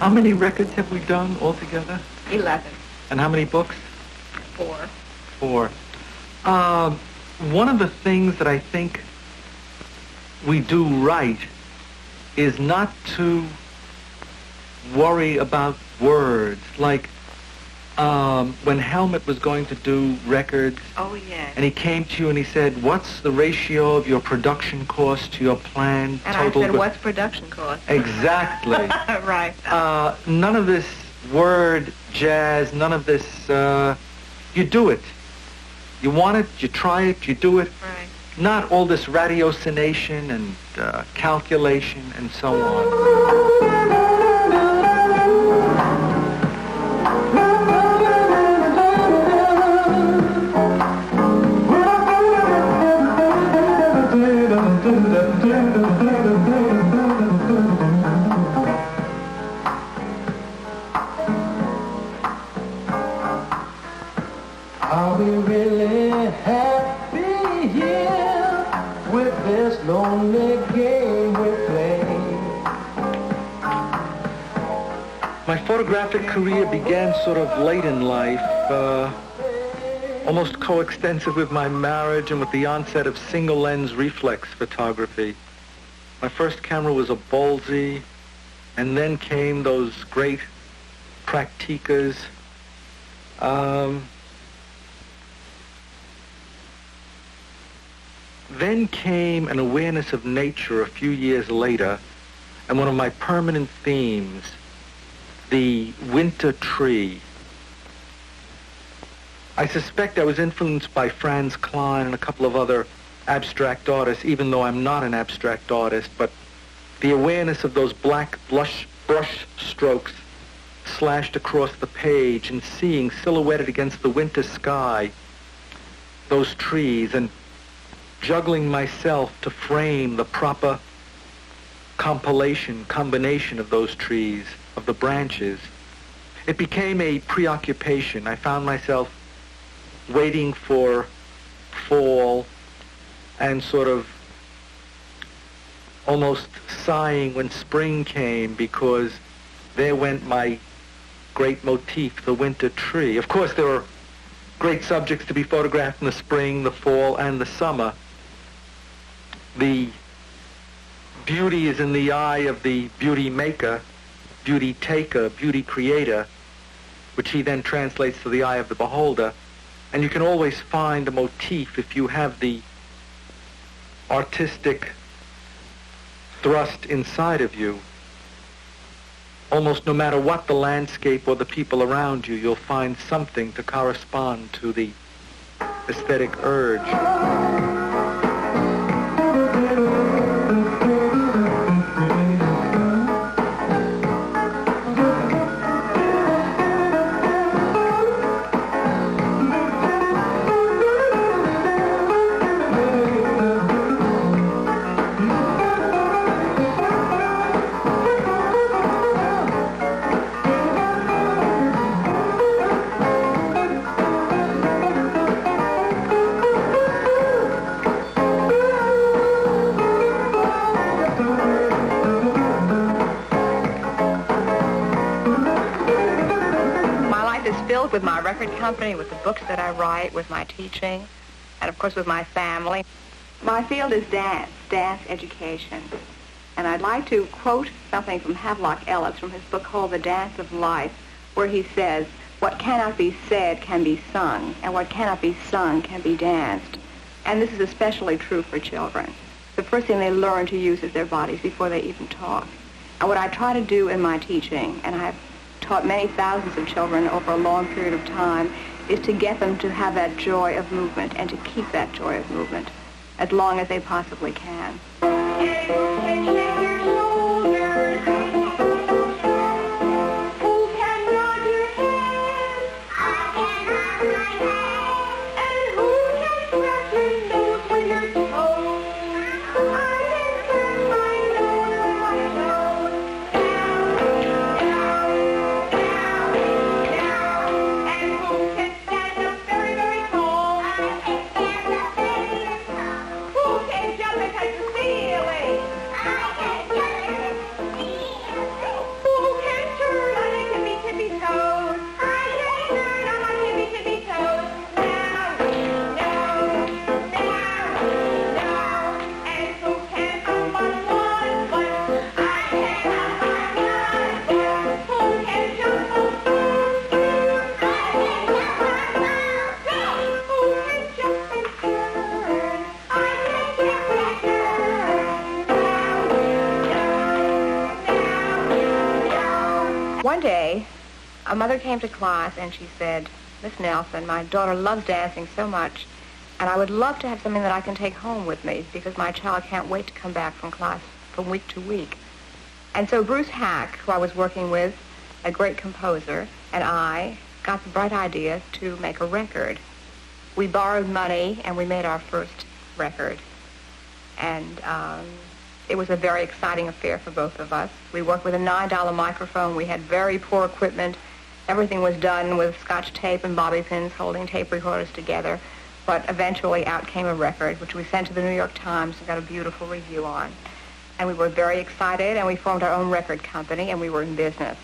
How many records have we done altogether? 11. And how many books? 4. 4. One of the things that I think we do right is not to worry about words. Like when Helmut was going to do records, Oh, yes. and he came to you and he said, what's the ratio of your production cost to your planned And total? I said, what's production cost? Exactly. Right. None of this word jazz, none of this, you do it. You want it, you try it, you do it. Right. Not all this ratiocination and calculation and so on. Are we really happy here with this lonely game we play? My photographic career began sort of late in life, almost coextensive with my marriage and with the onset of single-lens reflex photography. My first camera was a Bolsey, and then came those great Praktikas. Then came an awareness of nature a few years later, and one of my permanent themes, the winter tree. I suspect I was influenced by Franz Klein and a couple of other abstract artists, even though I'm not an abstract artist, but the awareness of those black brush strokes slashed across the page and seeing silhouetted against the winter sky those trees, and juggling myself to frame the proper combination of those trees, of the branches. It became a preoccupation. I found myself waiting for fall and sort of almost sighing when spring came, because there went my great motif, the winter tree. Of course, there were great subjects to be photographed in the spring, the fall, and the summer. The beauty is in the eye of the beauty maker, beauty taker, beauty creator, which he then translates to the eye of the beholder. And you can always find a motif if you have the artistic thrust inside of you. Almost no matter what the landscape or the people around you, you'll find something to correspond to the aesthetic urge. With my record company, with the books that I write, with my teaching, and of course with my family. My field is dance education. And I'd like to quote something from Havelock Ellis from his book called The Dance of Life, where he says, what cannot be said can be sung, and what cannot be sung can be danced. And this is especially true for children. The first thing they learn to use is their bodies before they even talk. And what I try to do in my teaching, and I've taught many thousands of children over a long period of time, is to get them to have that joy of movement and to keep that joy of movement as long as they possibly can. I can a mother came to class and she said, "Miss Nelson, my daughter loves dancing so much, and I would love to have something that I can take home with me because my child can't wait to come back from class from week to week." And so Bruce Hack, who I was working with, a great composer, and I got the bright idea to make a record. We borrowed money and we made our first record. And it was a very exciting affair for both of us. We worked with a $9 microphone. We had very poor equipment. Everything was done with Scotch tape and bobby pins holding tape recorders together. But eventually out came a record, which we sent to the New York Times and got a beautiful review on. And we were very excited, and we formed our own record company, and we were in business.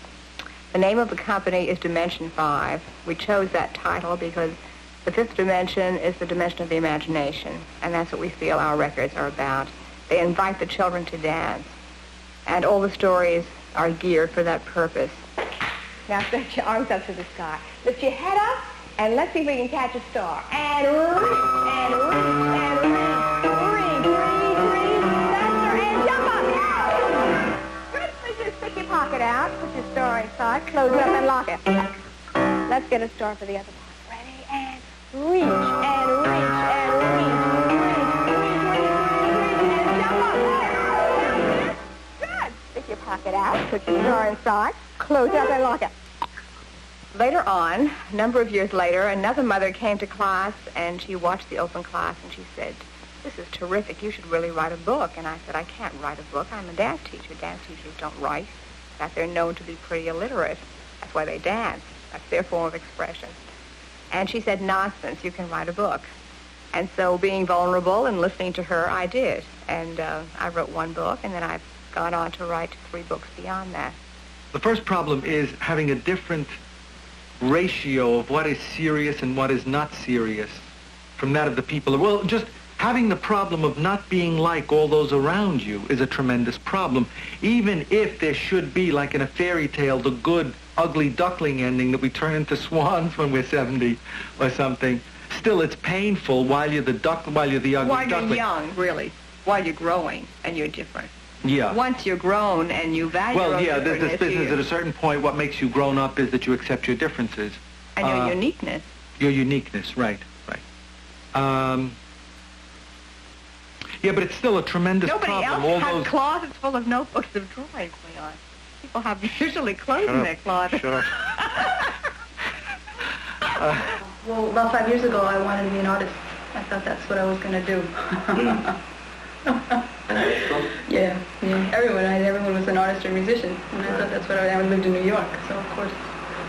The name of the company is Dimension 5. We chose that title because the fifth dimension is the dimension of the imagination, and that's what we feel our records are about. They invite the children to dance, and all the stories are geared for that purpose. Now stretch your arms up to the sky. Lift your head up, and let's see if we can catch a star. And reach, and reach, and reach. Reach, faster, and jump up. Good. Just stick your pocket out, put your star inside, close it up, and lock it. Let's get a star for the other one. Ready, and reach, and reach, and reach, and jump up. Good. Stick your pocket out, put your star inside, close it up, and lock it. Later on, a number of years later, another mother came to class, and she watched the open class, and she said, "This is terrific. You should really write a book." And I said, "I can't write a book. I'm a dance teacher. Dance teachers don't write. In fact, they're known to be pretty illiterate. That's why they dance. That's their form of expression." And she said, "Nonsense. You can write a book." And so being vulnerable and listening to her, I did. And I wrote one book, and then I've gone on to write 3 books beyond that. The first problem is having a different ratio of what is serious and what is not serious from that of the people. Well, just having the problem of not being like all those around you is a tremendous problem. Even if there should be, like in a fairy tale, the good, ugly duckling ending that we turn into swans when we're 70 or something, still it's painful while you're the ugly duckling. While you're young, really. While you're growing and you're different. Yeah. Once you're grown and you value your own this differentness, business at a certain point, what makes you grown up is that you accept your differences. And your uniqueness. Your uniqueness, right. Yeah, but it's still a tremendous Nobody problem. else has closets full of notebooks of drawings, Leon. People have usually clothes in their closet. Shut up. Well, about 5 years ago, I wanted to be an artist. I thought that's what I was going to do. Yeah. Everyone was an artist or musician, and I thought that's what I lived in New York, so of course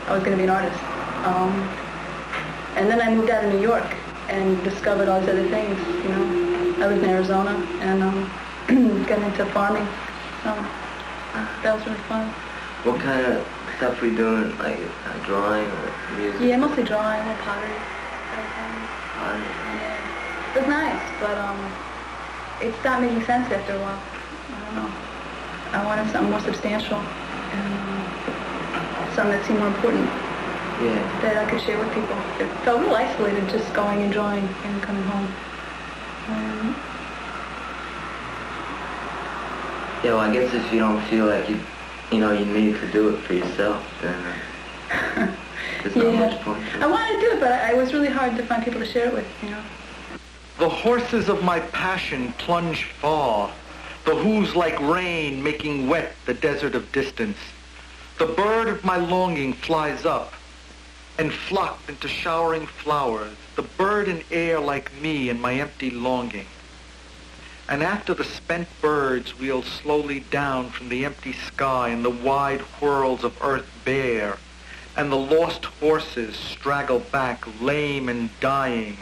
I was going to be an artist. And then I moved out of New York and discovered all these other things, you know. I lived in Arizona and got into farming, so that was really fun. What kind of stuff were you doing, like drawing or music? Yeah, mostly drawing or pottery. Pottery? Yeah. It was nice, but it stopped making sense after a while. I don't know. I wanted something more substantial and something that seemed more important. Yeah. That I could share with people. It felt a little isolated just going and drawing and coming home. Yeah, well, I guess if you don't feel like you need to do it for yourself, then there's not much point to it. I wanted to do it, but it was really hard to find people to share it with, you know. The horses of my passion plunge far, the who's like rain making wet the desert of distance. The bird of my longing flies up and flocked into showering flowers, the bird in air like me and my empty longing. And after the spent birds wheel slowly down from the empty sky and the wide whirls of earth bare, and the lost horses straggle back lame and dying,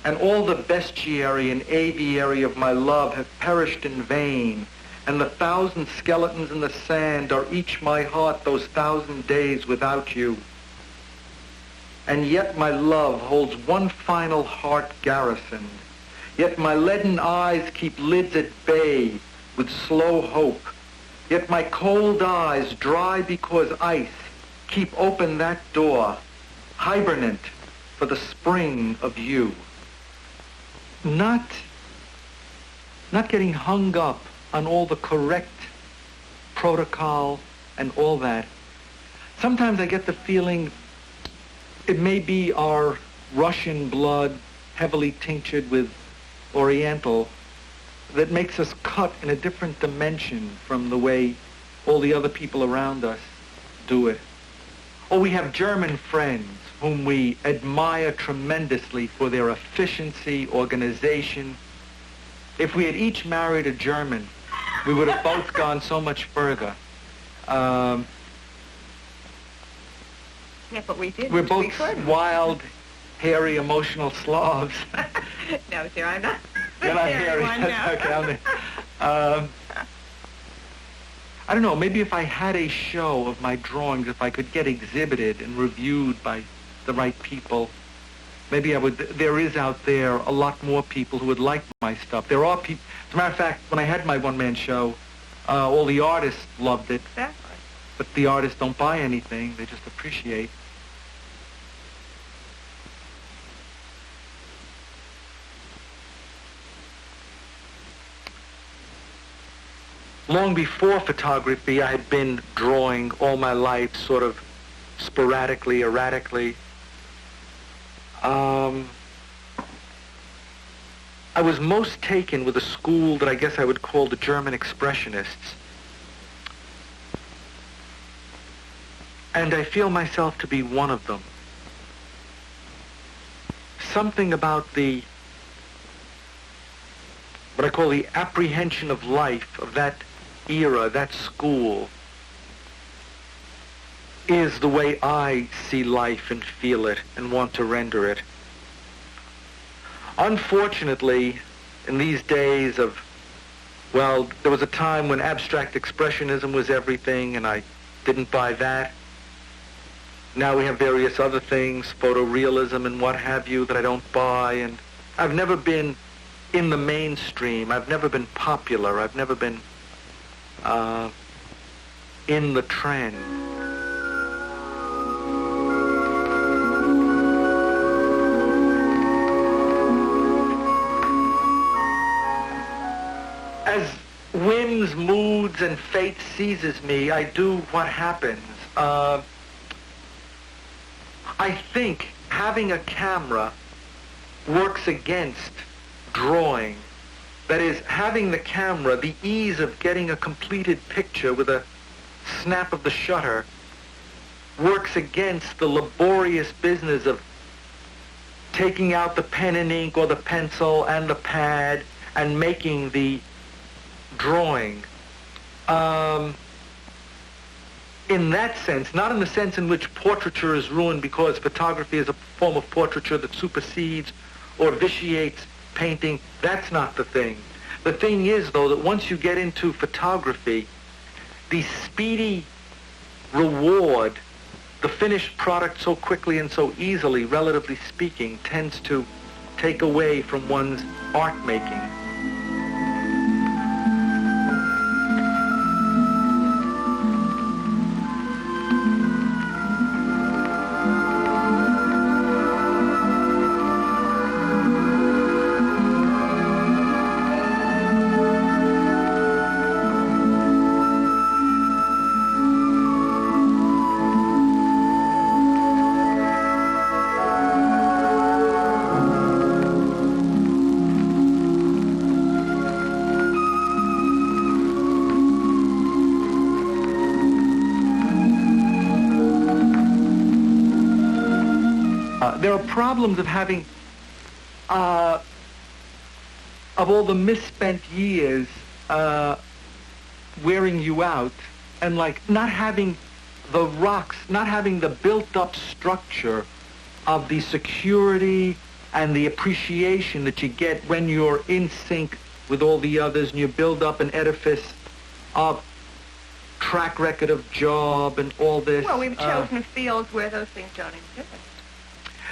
and all the bestiary and aviary of my love have perished in vain, and the 1,000 skeletons in the sand are each my heart those 1,000 days without you. And yet my love holds one final heart garrisoned, yet my leaden eyes keep lids at bay with slow hope, yet my cold eyes, dry because ice, keep open that door, hibernant for the spring of you. Not getting hung up on all the correct protocol and all that. sometimes I get the feeling it may be our Russian blood, heavily tinctured with Oriental, that makes us cut in a different dimension from the way all the other people around us do it. Or we have German friends whom we admire tremendously for their efficiency, organization. If we had each married a German, we would have both gone so much further. Yeah, but we didn't. We're both wild, hairy, emotional Slavs. No, sir, I'm not. You're not hairy. One, no. Okay, I don't know, maybe if I had a show of my drawings, if I could get exhibited and reviewed by the right people, maybe I would. There is out there a lot more people who would like my stuff. There are people, as a matter of fact, when I had my one-man show, all the artists loved it. Exactly. But the artists don't buy anything, they just appreciate. Long before photography, I had been drawing all my life, sort of sporadically, erratically. I was most taken with a school that I guess I would call the German Expressionists. And I feel myself to be one of them. Something about what I call the apprehension of life of that era, that school, is the way I see life and feel it and want to render it. Unfortunately, in these days of, well, there was a time when abstract expressionism was everything and I didn't buy that. Now we have various other things, photorealism and what have you, that I don't buy, and I've never been in the mainstream. I've never been popular. I've never been in the trend. As whims, moods, and fate seizes me, I do what happens. I think having a camera works against drawing. That is, having the camera, the ease of getting a completed picture with a snap of the shutter, works against the laborious business of taking out the pen and ink or the pencil and the pad and making the drawing. In that sense, not in the sense in which portraiture is ruined because photography is a form of portraiture that supersedes or vitiates painting. That's not the thing. The thing is, though, that once you get into photography, the speedy reward, the finished product so quickly and so easily, relatively speaking, tends to take away from one's art making. There are problems of having, of all the misspent years wearing you out, and like not having the rocks, not having the built-up structure of the security and the appreciation that you get when you're in sync with all the others and you build up an edifice of track record of job and all this. Well, we've chosen fields where those things don't exist.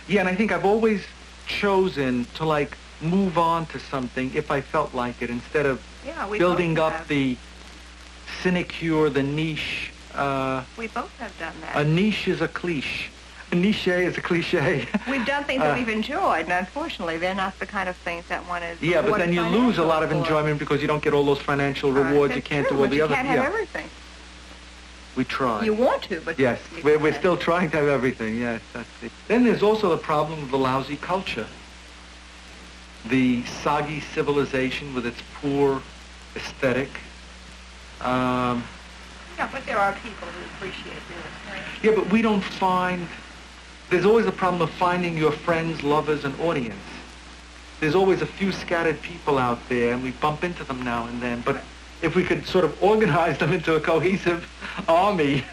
Yeah, and I think I've always chosen to, like, move on to something if I felt like it, instead of building up the sinecure, the niche. We both have done that. A niche is a cliche. A niche is a cliche. We've done things that we've enjoyed, and unfortunately, they're not the kind of things that one is. Yeah, but then you lose a lot of enjoyment because you don't get all those financial rewards. You can't do all the other. You can't have everything. We try. You want to, but... Yes, we're still trying to have everything, yes. That's it. Then there's also the problem of the lousy culture. The soggy civilization with its poor aesthetic. Yeah, but there are people who appreciate this, right? Yeah, but we don't find... There's always a problem of finding your friends, lovers, and audience. There's always a few scattered people out there, and we bump into them now and then, but if we could sort of organize them into a cohesive army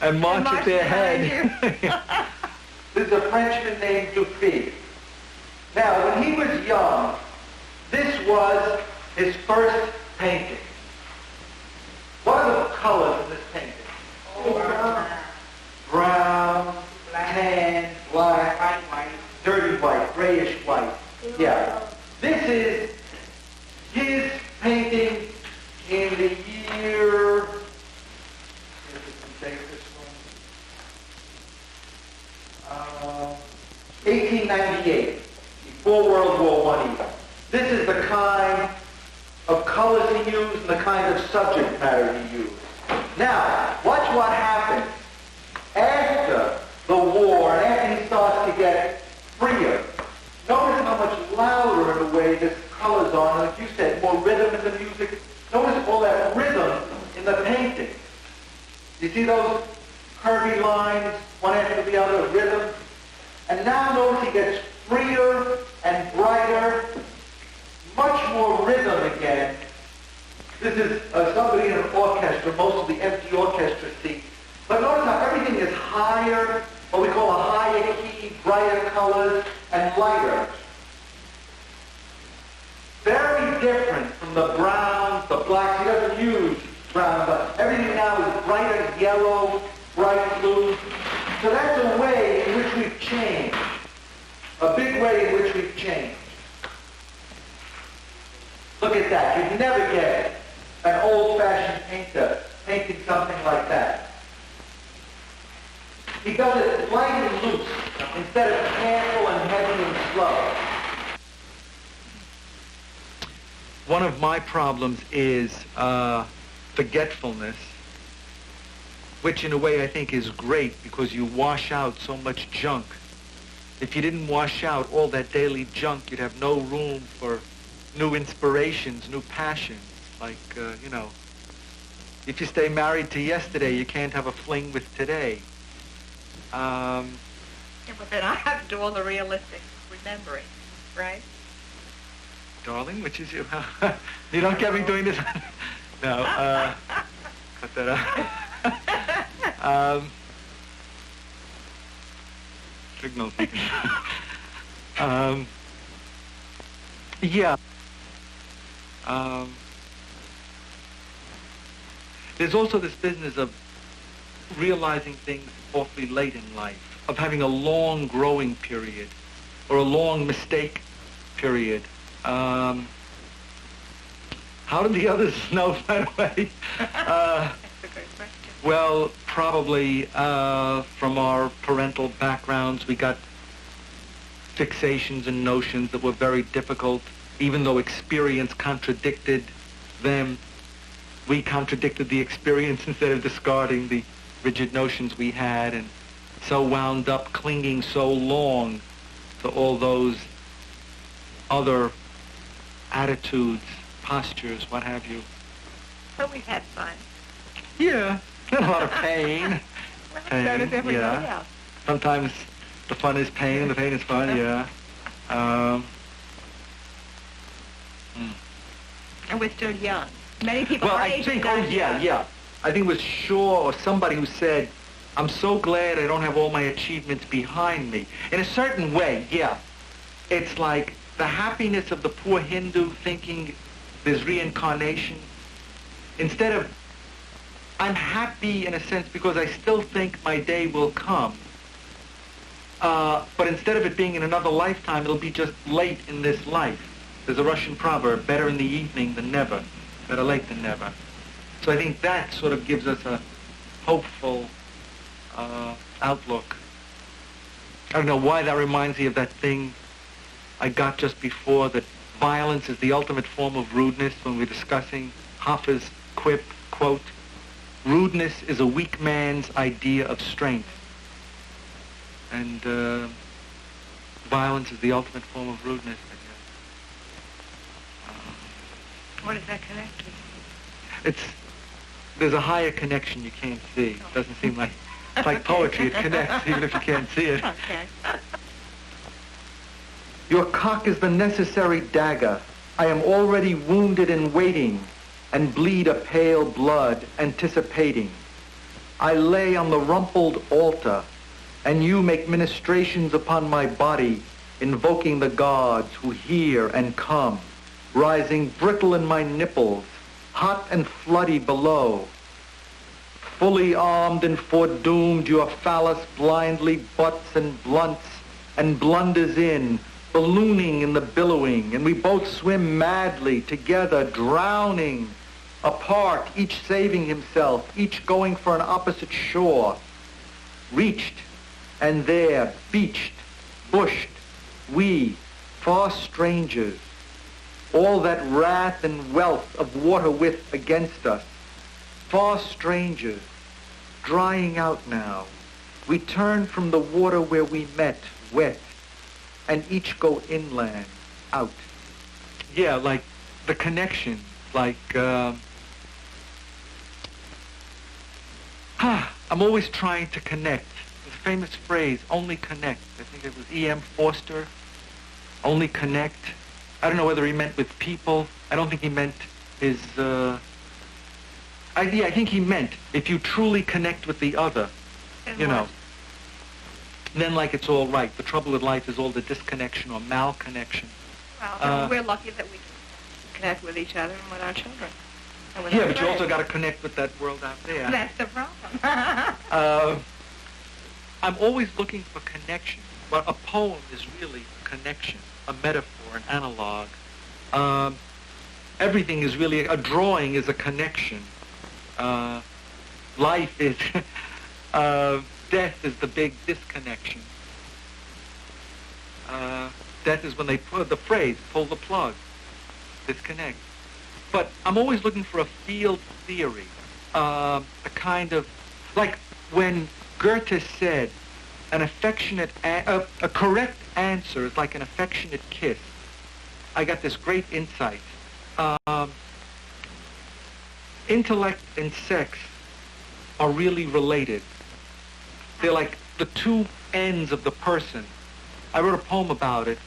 and march at their head. There's a Frenchman named Dufy. Now, when he was young, this was his first painting. What are the colors in this painting? Brown, tan, black, white, dirty white, grayish white. Yeah. This is his painting in the year, 1898, before World War I even. This is the kind of colors he used and the kind of subject matter he used. Now, watch what happens after the war and after he starts to get freer. Notice how much louder in a way this colors on, like you said, more rhythm in the music. Notice all that rhythm in the painting. You see those curvy lines, one after the other, rhythm? And now notice he gets freer and brighter, much more rhythm again. This is somebody in an orchestra, most of the empty orchestra seats. But notice how everything is higher, what we call a higher key, brighter colors, and lighter. Very different from the browns, the blacks. He doesn't use brown, but everything now is brighter yellow, bright blue. So that's a way in which we've changed. A big way in which we've changed. Look at that. You'd never get an old-fashioned painter painting something like that. He does it light and loose instead of careful and heavy and slow. One of my problems is forgetfulness, which in a way I think is great because you wash out so much junk. If you didn't wash out all that daily junk, you'd have no room for new inspirations, new passions. Like, you know, if you stay married to yesterday, you can't have a fling with today. Yeah, but then I have to do all the realistic remembering, right? Darling, which is you? You don't get me doing this? No, cut that out. Signal taken. Yeah. There's also this business of realizing things awfully late in life, of having a long growing period or a long mistake period. How did the others know, by the way? That's a great question. Well, probably from our parental backgrounds, we got fixations and notions that were very difficult. Even though experience contradicted them, we contradicted the experience instead of discarding the rigid notions we had, and so wound up clinging so long to all those other attitudes, postures, what have you. But we've had fun. Yeah, a lot of pain. Well, so does everybody else. Sometimes the fun is pain and the pain is fun, yeah. And we're still young. Many people Well, our I age think, are oh not yeah, young. yeah. I think it was Shaw or somebody who said, I'm so glad I don't have all my achievements behind me. In a certain way, yeah. It's like the happiness of the poor Hindu thinking there's reincarnation. Instead of, I'm happy in a sense because I still think my day will come. But instead of it being in another lifetime, it'll be just late in this life. There's a Russian proverb, better in the evening than never, better late than never. So I think that sort of gives us a hopeful outlook. I don't know why that reminds me of that thing I got just before, that violence is the ultimate form of rudeness when we're discussing Hoffa's quip, quote, rudeness is a weak man's idea of strength. And violence is the ultimate form of rudeness, I guess. What does that connect to? There's a higher connection you can't see. It doesn't seem like, it's like poetry, it connects even if you can't see it. Okay. Your cock is the necessary dagger. I am already wounded and waiting, and bleed a pale blood, anticipating. I lay on the rumpled altar, and you make ministrations upon my body, invoking the gods who hear and come, rising brittle in my nipples, hot and floody below. Fully armed and foredoomed, your phallus blindly butts and blunts and blunders in, ballooning in the billowing, and we both swim madly together, drowning, apart, each saving himself, each going for an opposite shore. Reached, and there, beached, bushed, we, far strangers, all that wrath and wealth of water width against us, far strangers, drying out now. We turn from the water where we met, wet, and each go inland, out. Yeah, like the connection, like, I'm always trying to connect. There's a famous phrase, only connect. I think it was E.M. Forster, only connect. I don't know whether he meant with people. I don't think he meant his, I think he meant if you truly connect with the other, you know, then like it's all right. The trouble with life is all the disconnection or malconnection. Well, we're lucky that we can connect with each other and with our children. And with Yeah, our but you friends. also got to connect with that world out there. That's the problem. I'm always looking for connection, but a poem is really a connection, a metaphor, an analog. Everything is really, a drawing is a connection. Life is, death is the big disconnection. Death is when they put the phrase, pull the plug, disconnect. But I'm always looking for a field theory, a kind of, like when Goethe said, an affectionate, a correct answer is like an affectionate kiss. I got this great insight. Intellect and sex are really related. They're like the two ends of the person. I wrote a poem about it.